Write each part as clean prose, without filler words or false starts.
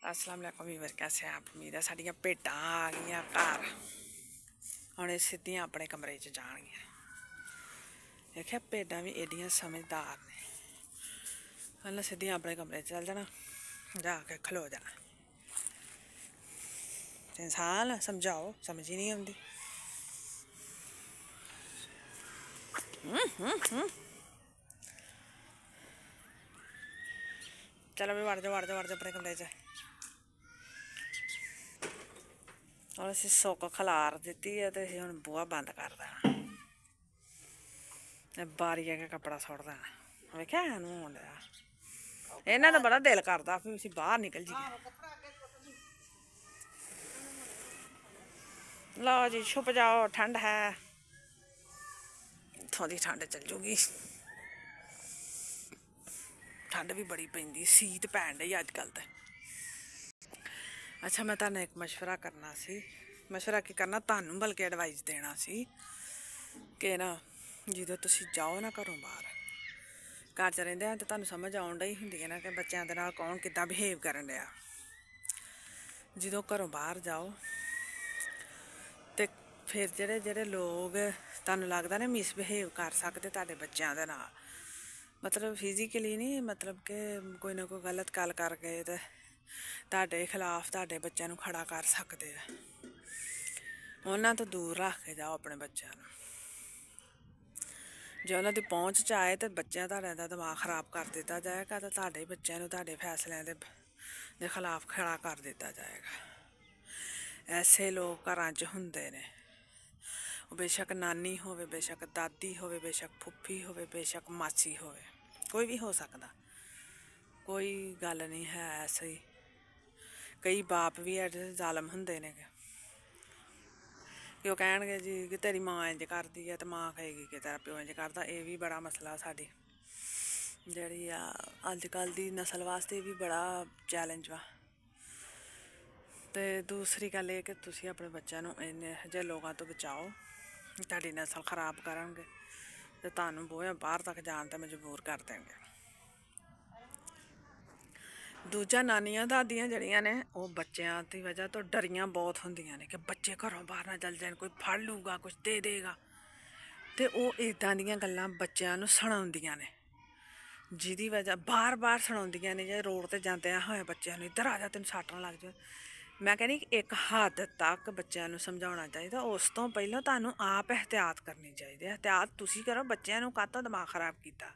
अस्सलाम वालेकुम व्यूअर, कैसे हैं आप? उम्मीद है साड़ियां भेटां आ गई घर। हुण ये सीधियां अपने कमरे च जाणगियां। देखिया भेटां भी एडियां समझदार ने। उन्हें सीधियां अपने कमरे च चल जाना, जाके खलो जाना। इंसान समझाओ, समझ ही नहीं आती। चलो भी वड़ जाओ अपने कमरे च। और असीं सुक खलार दित्ती है तो असीं हुण बूहा बंद कर देना। बारी अगे कपड़ा सुट देना। वेख्या इहनूं होण डिया। इन्हां दा बड़ा दिल करदा भी असीं बाहर निकल जाइए। लो जी छुप जाओ, ठंड है। इत्थों दी ठंड चल जूगी। ठंड भी बड़ी पैंदी, सीत पैण डई अजकल ते। अच्छा मैं तुहानूं एक मशवरा करना सी। मशवरा की करना, तुहानूं बल्कि एडवाइस देना सी कि ना ਜਦੋਂ ਤੁਸੀਂ जाओ ना घरों बाहर, घर च रहिंदे आ तो तुहानूं समझ आउण डई हुंदी है ना कि बच्चों दे नाल कौन किद्दां बिहेव करन डिया। ਜਦੋਂ घरों बाहर जाओ तो फिर ਜਿਹੜੇ ਜਿਹੜੇ लोग तुहानूं लगदा ना मिसबिहेव कर सकदे तुहाडे बच्चों दे नाल, मतलब फिजिकली नहीं, मतलब कि कोई ना कोई गलत गल करके ते तुहाडे खिलाफ तुहाडे बच्चों नूं खड़ा कर सकदे आ। उन्हां तो दूर रख के जाओ अपने बच्चों नूं। जे उन्हां दी पहुँच च आए तो बच्चों तुहाडे दा दिमाग खराब कर दिता जाएगा, तो तुहाडे बच्चों नूं तुहाडे फैसलिਆਂ दे खिलाफ खड़ा कर दिता जाएगा। ऐसे लोग घरां च हुंदे ने। बेशक नानी होवे, बेशक दादी होवे, बेशक फुफी होवे, बेशक मासी होवे, कोई भी हो सकता। कोई गल नहीं है ऐसी। कई बाप भी ऐसे जालम हुंदे ने कि वह कहणगे जी कि तेरी माँ इंज करदी है, तो माँ कहेगी कि तेरा प्यो इंज करदा। ये भी बड़ा मसला साडी जिहड़ी अजकल दी नस्ल वास्ते भी बड़ा चैलेंज वा। तो दूसरी गल ये कि तुसीं अपने बच्चों नूं इन्ने जे लोगों तो बचाओ, तुहाडी नस्ल खराब करनगे तो तुहानूं बूहे बाहर तक जाण ते मजबूर कर देंगे। दूजा नानियां दादियां जड़ियां ने वो बच्चों की वजह तो डरियां बहुत होंदियां ने कि बच्चे घरों बाहर ना चल जाए, कोई फड़ लूगा, कुछ दे देगा। तो वो इदां दियां गल्लां बच्चों नूं सुणाउंदियां ने, जिहदी वजह बार बार सुणाउंदियां ने। जे रोड ते जांदे होए बच्चों नूं इधर आ जा, तैनूं सट्ट ना लग जाए। मैं कहनी एक हद तक बच्चों नूं समझाउणा चाहिए, उस तो पहलों तुहानूं आप एहतियात करनी चाहिए। एहतियात तुसीं करो, बच्चों नूं काहतों दिमाग खराब कीता।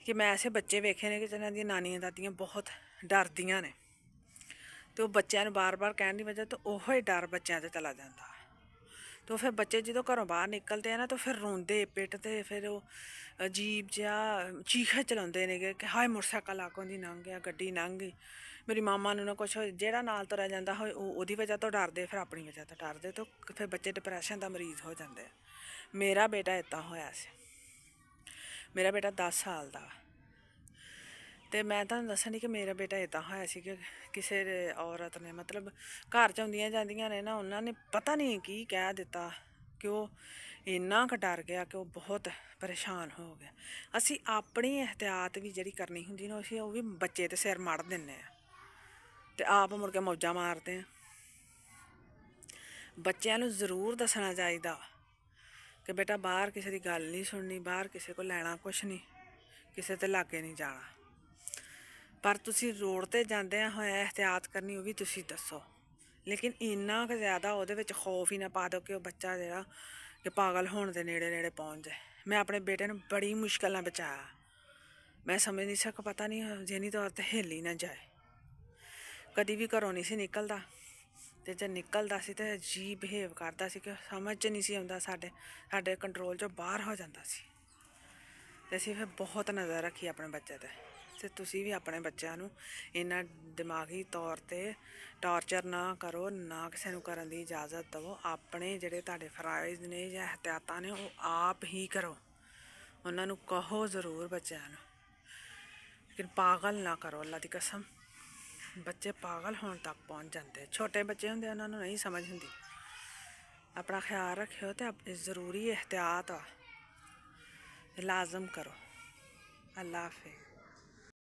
कि मैं ऐसे बच्चे वेखे ने कि जिन्हां दी नानियां दादियां बहुत डरदियां ने, तो बच्चों नूं बार बार कहण दी वजह तो ओहो डर बच्चों ते चला जाता। तो फिर बच्चे जो घरों बाहर निकलते हैं ना, तो फिर रोंदे पिटते, फिर वो अजीब जिहा चीखे चलाउंदे ने कि हाय मोटरसाइकिल आगों दी लंघ गया, गड्डी लंघ गई, मेरी मामा नूं ना कुछ हो। जिहड़ा नाल तुरिया जांदा होए ओहदी वजह तो डरदे, फिर अपनी वजह तो डरदे, तो फिर बच्चे डिप्रैशन का मरीज हो जाते हैं। मेरा बेटा इदां होया सी। मेरा बेटा 10 साल का। तो मैं तुहानूं दस्सन दी कि मेरा बेटा इदां होया सी कि किसी औरत ने, मतलब घर च आउंदियां जांदियां ने ना, उन्होंने पता नहीं की कह दिता कि वो इन्ना क डर गया कि वो बहुत परेशान हो गया। असी अपनी एहतियात भी जिहड़ी करनी हुंदी ना, असीं वो भी बच्चे ते सिर मड़ दिन्ने आ ते आप मुड़ के मौजां मारदे हैं। बच्चों नूं जरूर दस्सना चाहिदा कि बेटा बाहर किसी की गल नहीं सुननी, बाहर किसी को लैना कुछ नहीं, किसी ते लागे नहीं जाना। पर तुसीं रोड ते जांदे होए एहतियात करनी, वो भी तुसीं दस्सो। लेकिन इन्ना क ज़्यादा उहदे विच खौफ ही ना पा दो कि वह बच्चा जिहड़ा कि पागल होने दे नेड़े नेड़े पहुँच जाए। मैं अपने बेटे नूं बड़ी मुश्किल नाल बचाया। मैं समझ नहीं सक, पता नहीं जहनी तौर ते हिल ही ना जाए। कदी भी घरों नहीं सी निकलदा, ते जे निकलदा सी ते अजीब बिहेव करदा सी कि समझ च नहीं सी आउंदा, साडे कंट्रोल चों बाहर हो जांदा सी। ते असीं फिर बहुत नज़र रखी अपने बच्चे ते तुसीं भी अपने बच्चों नूं इन्ना दिमागी तौर ते टॉर्चर ना करो, ना किसी नूं करन दी इजाज़त दवो। अपने जिहड़े तुहाडे फराइज़ ने जां एहतियातां ने वो आप ही करो। उन्हां नूं कहो ज़रूर बच्चों नूं, लेकिन पागल ना करो। अल्लाह दी कसम, बच्चे पागल होने तक पहुँच जाते। छोटे बच्चे होंदे उन्होंने नहीं समझ होंदी। अपना ख्याल रखियो तो अपनी ज़रूरी एहतियात लाजम करो। अल्लाह हाफिज़।